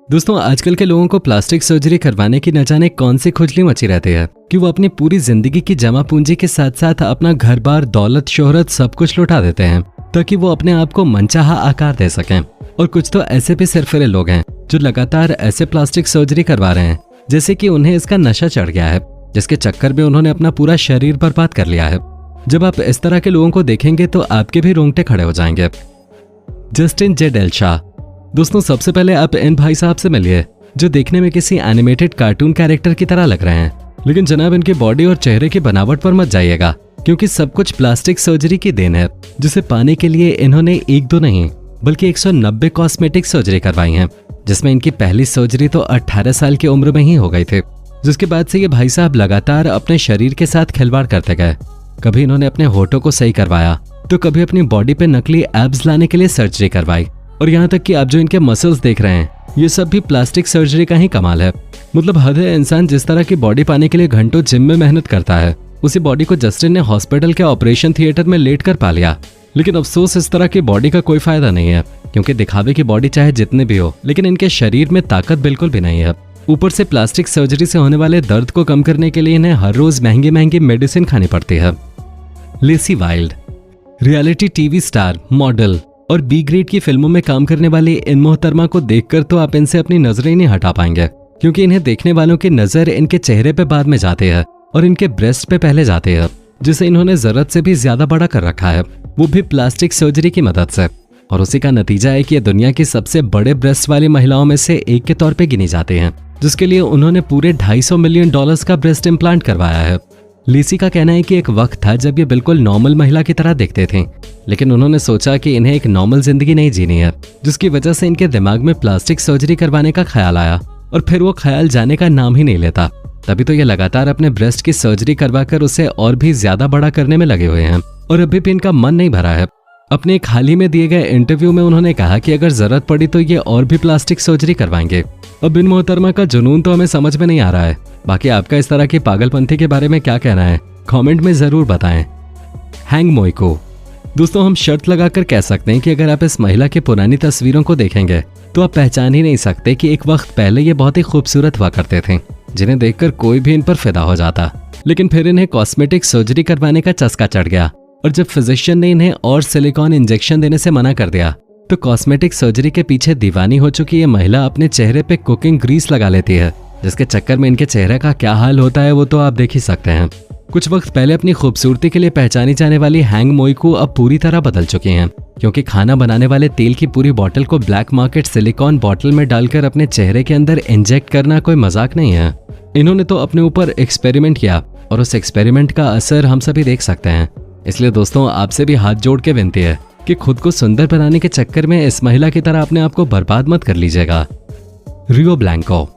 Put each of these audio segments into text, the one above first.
दोस्तों आजकल के लोगों को प्लास्टिक सर्जरी करवाने की न जाने कौन सी खुजली मची रहती है कि वो अपनी पूरी जिंदगी की जमा पूंजी के साथ साथ अपना घर बार दौलत शोहरत सब कुछ लुटा देते हैं ताकि वो अपने आप को मनचाहा आकार दे सकें। और कुछ तो ऐसे भी सिरफिरे लोग हैं जो लगातार ऐसे प्लास्टिक सर्जरी करवा रहे हैं जैसे कि उन्हें इसका नशा चढ़ गया है, जिसके चक्कर में उन्होंने अपना पूरा शरीर बर्बाद कर लिया है। जब आप इस तरह के लोगों को देखेंगे तो आपके भी रोंगटे खड़े हो जाएंगे। जस्टिन जे डेल्शा। दोस्तों सबसे पहले आप इन भाई साहब से मिलिए जो देखने में किसी एनिमेटेड कार्टून कैरेक्टर की तरह लग रहे हैं, लेकिन जनाब इनकी बॉडी और चेहरे की बनावट पर मत जाइएगा क्योंकि सब कुछ प्लास्टिक सर्जरी की देन है, जिसे पाने के लिए इन्होंने एक दो नहीं बल्कि 190 कॉस्मेटिक सर्जरी करवाई हैं, जिसमें इनकी पहली सर्जरी तो 18 साल की उम्र में ही हो गई थी। जिसके बाद से ये भाई साहब लगातार अपने शरीर के साथ खिलवाड़ करते गए। कभी इन्होंने अपने होठों को सही करवाया तो कभी अपनी बॉडी पे नकली एब्स लाने के लिए सर्जरी करवाई, और यहाँ तक कि आप जो इनके मसल्स देख रहे हैं ये सब भी प्लास्टिक सर्जरी का ही कमाल है। मतलब हद है, इंसान जिस तरह की बॉडी पाने के लिए घंटों जिम में मेहनत करता है उसी बॉडी को जस्टिन ने हॉस्पिटल के ऑपरेशन थिएटर में लेट कर पा लिया। लेकिन अफसोस इस तरह की बॉडी का कोई फायदा नहीं है क्योंकि दिखावे की बॉडी चाहे जितने भी हो लेकिन इनके शरीर में ताकत बिल्कुल भी नहीं है। ऊपर से प्लास्टिक सर्जरी से होने वाले दर्द को कम करने के लिए इन्हें हर रोज महंगी महंगी मेडिसिन खानी पड़ती है। Lacey Wild. Reality TV star, model और बी ग्रेड की फिल्मों में काम करने वाली इन मोहतरमा को देखकर तो आप इनसे अपनी नजरें नहीं हटा पाएंगे क्योंकि इन्हें देखने वालों की नजर इनके चेहरे पे बाद में जाती है और इनके ब्रेस्ट पे पहले जाती है, जिसे इन्होंने जरूरत से भी ज्यादा बड़ा कर रखा है, वो भी प्लास्टिक सर्जरी की मदद से। और उसी का नतीजा है कि ये दुनिया की सबसे बड़े ब्रेस्ट वाली महिलाओं में से एक के तौर पे गिनी जाती हैं, जिसके लिए उन्होंने पूरे $250 मिलियन का ब्रेस्ट इम्प्लांट करवाया है। लेसी का कहना है कि एक वक्त था जब ये बिल्कुल नॉर्मल महिला की तरह दिखते थे, लेकिन उन्होंने सोचा कि इन्हें एक नॉर्मल जिंदगी नहीं जीनी है, जिसकी वजह से इनके दिमाग में प्लास्टिक सर्जरी करवाने का ख्याल आया और फिर वो ख्याल जाने का नाम ही नहीं लेता। तभी तो ये लगातार अपने ब्रेस्ट की सर्जरी करवाकर उसे और भी ज्यादा बड़ा करने में लगे हुए हैं और अभी भी इनका मन नहीं भरा है। अपने एक हाल ही में दिए गए इंटरव्यू में उन्होंने कहा कि अगर जरूरत पड़ी तो ये और भी प्लास्टिक सर्जरी करवाएंगे। अब इन मोहतरमा का जुनून तो हमें समझ में नहीं आ रहा है। बाकी आपका इस तरह की पागलपंथी के बारे में क्या कहना है कमेंट में जरूर बताएं। हैंग मोइको। दोस्तों हम शर्त लगाकर कह सकते हैं कि अगर आप इस महिला की पुरानी तस्वीरों को देखेंगे तो आप पहचान ही नहीं सकते कि एक वक्त पहले ये बहुत ही खूबसूरत हुआ करते थे, जिन्हें देखकर कोई भी इन पर फिदा हो जाता। लेकिन फिर इन्हें कॉस्मेटिक सर्जरी करवाने का चस्का चढ़ गया और जब फिजिशियन ने इन्हें और सिलिकॉन इंजेक्शन देने से मना कर दिया तो कॉस्मेटिक सर्जरी के पीछे दीवानी हो चुकी ये महिला अपने चेहरे पे कुकिंग ग्रीस लगा लेती है, जिसके चक्कर में इनके चेहरे का क्या हाल होता है वो तो आप देख ही सकते हैं। कुछ वक्त पहले अपनी खूबसूरती के लिए पहचानी जाने वाली हैंग मोइको अब पूरी तरह बदल चुकी हैं क्योंकि खाना बनाने वाले तेल की पूरी बोतल को ब्लैक मार्केट सिलिकॉन बोतल में डालकर अपने चेहरे के अंदर इंजेक्ट करना कोई मजाक नहीं है। इन्होंने तो अपने ऊपर एक्सपेरिमेंट किया और उस एक्सपेरिमेंट का असर हम सभी देख सकते हैं। इसलिए दोस्तों आपसे भी हाथ जोड़ के विनती है कि खुद को सुंदर बनाने के चक्कर में इस महिला की तरह अपने आप को बर्बाद मत कर लीजिएगा। रियो ब्लैंको।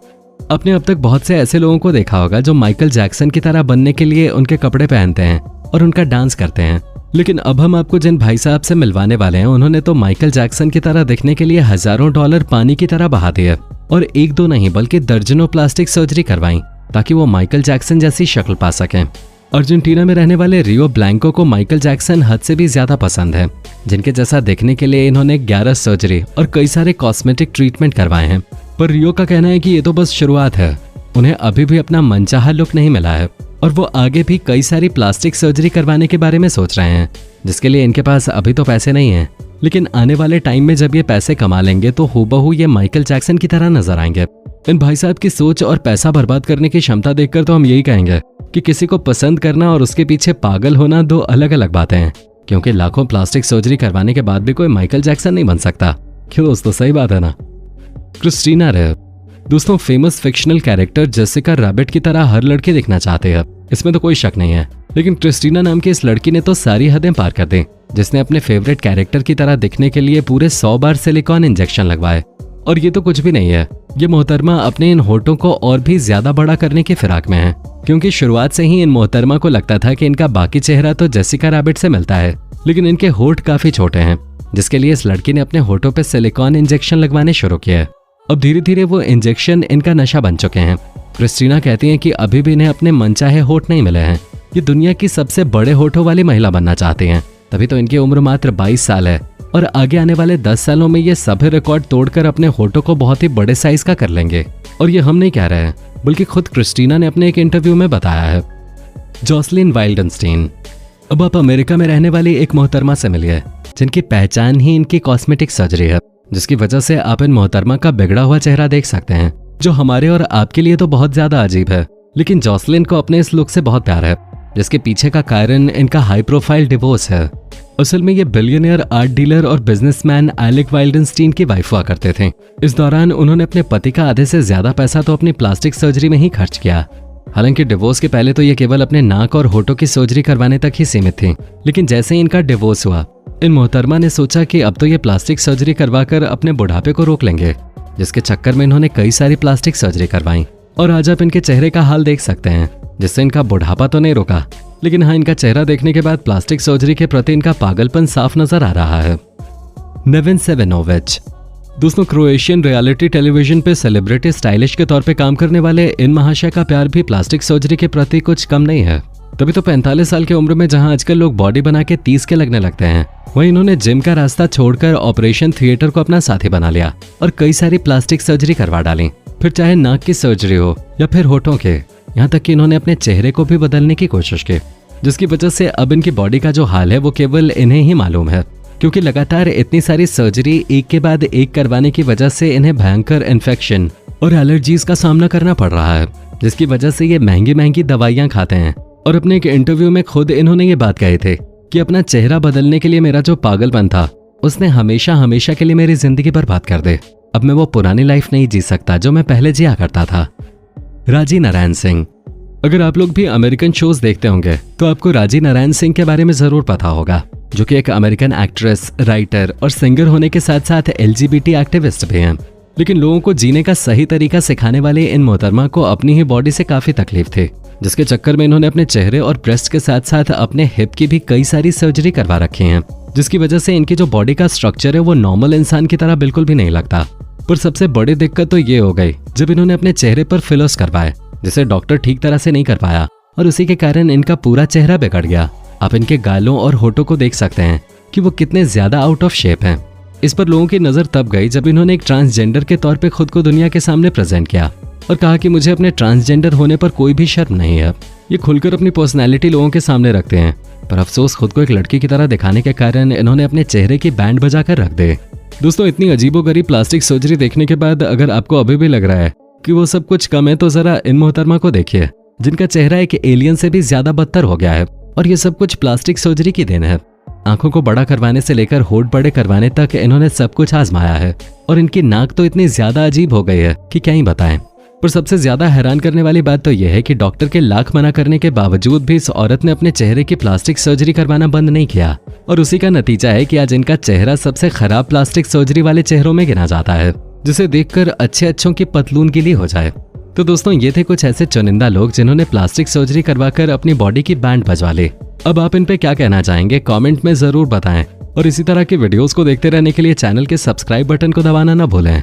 आपने अब तक बहुत से ऐसे लोगों को देखा होगा जो माइकल जैक्सन की तरह बनने के लिए उनके कपड़े पहनते हैं और उनका डांस करते हैं, लेकिन अब हम आपको जिन भाई साहब से मिलवाने वाले हैं उन्होंने तो माइकल जैक्सन की तरह दिखने के लिए हजारों डॉलर पानी की तरह बहा दिए और एक दो नहीं बल्कि दर्जनों प्लास्टिक सर्जरी करवाई ताकि वो माइकल जैक्सन जैसी शक्ल पा सकें। अर्जेंटीना में रहने वाले रियो ब्लैंको को माइकल जैक्सन हद से भी ज्यादा पसंद है, जिनके जैसा दिखने के लिए इन्होंने 11 सर्जरी और कई सारे कॉस्मेटिक ट्रीटमेंट करवाए हैं। पर रियो का कहना है कि ये तो बस शुरुआत है, उन्हें अभी भी अपना मनचाहा लुक नहीं मिला है और वो आगे भी कई सारी प्लास्टिक सर्जरी करवाने के बारे में सोच रहे हैं, जिसके लिए इनके पास अभी तो पैसे नहीं हैं, लेकिन आने वाले टाइम में जब ये पैसे कमा लेंगे तो हूबहू ये माइकल जैक्सन की तरह नजर आएंगे। इन भाई साहब की सोच और पैसा बर्बाद करने की क्षमता देखकर तो हम यही कहेंगे कि किसी को पसंद करना और उसके पीछे पागल होना दो अलग अलग बातें हैं, क्योंकि लाखों प्लास्टिक सर्जरी करवाने के बाद भी कोई माइकल जैक्सन नहीं बन सकता। क्यों दोस्तों, सही बात है ना। क्रिस्टीना रेव। दोस्तों famous fictional character Jessica rabbit की तरह हर लड़के दिखना चाहते हैं, इसमें तो कोई शक नहीं है, लेकिन क्रिस्टीना नाम की इस लड़की ने तो सारी हदें पार कर दी, जिसने अपने फेवरेट कैरेक्टर की तरह दिखने के लिए पूरे 100 बार सिलिकॉन इंजेक्शन लगवाए। और ये तो कुछ भी नहीं है, ये मोहतरमा अपने इन होठों को और भी ज्यादा बड़ा करने की फिराक में है, क्योंकि शुरुआत से ही इन मोहतरमा को लगता था कि इनका बाकी चेहरा तो जेसिका रैबिट से मिलता है, लेकिन इनके होठ काफी छोटे हैं, जिसके लिए इस लड़की ने अपने होठों पे सिलिकॉन इंजेक्शन लगवाने शुरू किए। अब धीरे धीरे वो इंजेक्शन इनका नशा बन चुके हैं। क्रिस्टीना कहती हैं कि अभी भी इन्हें अपने मनचाहे होठ नहीं मिले हैं। ये दुनिया की सबसे बड़े होठों वाली महिला बनना चाहती हैं, तभी तो इनकी उम्र मात्र 22 साल है और आगे आने वाले 10 सालों में ये सभी रिकॉर्ड तोड़कर अपने होठों को बहुत ही बड़े साइज का कर लेंगे। और ये हम नहीं कह रहे हैं, बल्कि खुद क्रिस्टीना ने अपने एक इंटरव्यू में बताया है। जॉसलिन वाइल्डनस्टीन। अब आप अमेरिका में रहने वाली एक मोहतरमा से मिलिए जिनकी पहचान ही इनकी कॉस्मेटिक सर्जरी है, जिसकी वजह से आप इन मोहतरमा का बिगड़ा हुआ चेहरा देख सकते हैं, जो हमारे और आपके लिए तो बहुत ज्यादा अजीब है, लेकिन जॉसलिन को अपने इस लुक से बहुत प्यार है, जिसके पीछे का कारण इनका हाई प्रोफाइल डिवोर्स है। असल में ये बिलियनियर आर्ट डीलर और बिजनेसमैन एलेक वाइल्डनस्टीन की वाइफ हुआ करते थे। इस दौरान उन्होंने अपने पति का आधे से ज्यादा पैसा तो अपनी प्लास्टिक सर्जरी में ही खर्च किया। हालांकि डिवोर्स के पहले तो ये केवल अपने नाक और होठों की सर्जरी करवाने तक ही सीमित थी, लेकिन जैसे ही इनका डिवोर्स हुआ, इन मोहतरमा ने सोचा कि अब तो ये प्लास्टिक सर्जरी करवाकर अपने बुढ़ापे को रोक लेंगे, जिसके चक्कर में इन्होंने कई सारी प्लास्टिक सर्जरी करवाई। और आज आप इनके चेहरे का हाल देख सकते हैं, जिससे इनका बुढ़ापा तो नहीं रुका, लेकिन हाँ, इनका चेहरा देखने के बाद प्लास्टिक सर्जरी के प्रति इनका पागलपन साफ नजर आ रहा है। नेविन सेवेनोविच। दोस्तों, क्रोएशियन रियलिटी टेलीविजन पे सेलिब्रिटी स्टाइलिश के तौर पे काम करने वाले इन महाशय का प्यार भी प्लास्टिक सर्जरी के प्रति कुछ कम नहीं है। तभी तो 45 साल की उम्र में जहां आजकल लोग बॉडी बना के 30 के लगने लगते हैं, वहीं इन्होंने जिम का रास्ता छोड़कर ऑपरेशन थिएटर को अपना साथी बना लिया और कई सारी प्लास्टिक सर्जरी करवा डाली, फिर चाहे नाक की सर्जरी हो या फिर होठों के, यहाँ तक कि इन्होंने अपने चेहरे को भी बदलने की कोशिश की, जिसकी वजह से अब इनकी बॉडी का जो हाल है वो केवल इन्हें ही मालूम है, क्योंकि लगातार इतनी सारी सर्जरी एक के बाद एक करवाने की वजह से इन्हें भयंकर इन्फेक्शन और एलर्जीज का सामना करना पड़ रहा है, जिसकी वजह से ये महंगी महंगी दवाइयां खाते हैं। और अपने एक इंटरव्यू में खुद इन्होंने ये बात कही थी कि अपना चेहरा बदलने के लिए मेरा जो पागलपन था, उसने हमेशा हमेशा के लिए मेरी जिंदगी बर्बाद कर दे। अब मैं वो पुरानी लाइफ नहीं जी सकता जो मैं पहले जिया करता था। राजी नारायण सिंह। अगर आप लोग भी अमेरिकन शोज देखते होंगे तो आपको राजी नारायण सिंह के बारे में जरूर पता होगा, जो कि एक अमेरिकन एक्ट्रेस, राइटर और सिंगर होने के साथ साथ LGBT एक्टिविस्ट भी हैं। लेकिन लोगों को जीने का सही तरीका सिखाने वाले इन मोहतरमा को अपनी ही बॉडी से काफी तकलीफ थी, जिसके चक्कर में इन्होंने अपने चेहरे और ब्रेस्ट के साथ साथ अपने हिप की भी कई सारी सर्जरी करवा रखी हैं, जिसकी वजह से इनकी जो बॉडी का स्ट्रक्चर है वो नॉर्मल इंसान की तरह बिल्कुल भी नहीं लगता। पर सबसे बड़ी दिक्कत तो ये हो गई जब इन्होंने अपने चेहरे पर फिलर्स करवाए, जिसे डॉक्टर ठीक तरह से नहीं कर पाया, और उसी के कारण इनका पूरा चेहरा बिगड़ गया। आप इनके गालों और होठों को देख सकते हैं कि वो कितने ज्यादा आउट ऑफ शेप हैं। इस पर लोगों की नजर तब गई जब इन्होंने एक ट्रांसजेंडर के तौर पे खुद को दुनिया के सामने प्रेजेंट किया और कहा कि मुझे अपने ट्रांसजेंडर होने पर कोई भी शर्म नहीं है। ये खुलकर अपनी पर्सनैलिटी लोगों के सामने रखते हैं, पर अफसोस खुद को एक लड़की की तरह दिखाने के कारण इन्होंने अपने चेहरे की बैंड बजाकर रख दे। दोस्तों, इतनी अजीबोगरीब प्लास्टिक सर्जरी देखने के बाद अगर आपको अभी भी लग रहा है कि वो सब कुछ कम है, तो जरा इन मोहतरमा को देखिए, जिनका चेहरा एक एलियन से भी ज्यादा बदतर हो गया है, और ये सब कुछ प्लास्टिक सर्जरी की देन है। आंखों को बड़ा करवाने से लेकर होठ बड़े करवाने तक इन्होंने सब कुछ आजमाया है, और इनकी नाक तो इतनी ज्यादा अजीब हो गई है कि क्या ही बताएं। पर सबसे ज्यादा हैरान करने वाली बात तो यह है कि डॉक्टर के लाख मना करने के बावजूद भी इस औरत ने अपने चेहरे की प्लास्टिक सर्जरी करवाना बंद नहीं किया, और उसी का नतीजा है कि आज इनका चेहरा सबसे खराब प्लास्टिक सर्जरी वाले चेहरों में गिना जाता है, जिसे देखकर अच्छों की पतलून गिली हो जाए। तो दोस्तों, ये थे कुछ ऐसे चुनिंदा लोग जिन्होंने प्लास्टिक सर्जरी करवाकर अपनी बॉडी की बैंड बजवा ली। अब आप इन पे क्या कहना चाहेंगे, कमेंट में जरूर बताएं, और इसी तरह के वीडियोस को देखते रहने के लिए चैनल के सब्सक्राइब बटन को दबाना ना भूलें।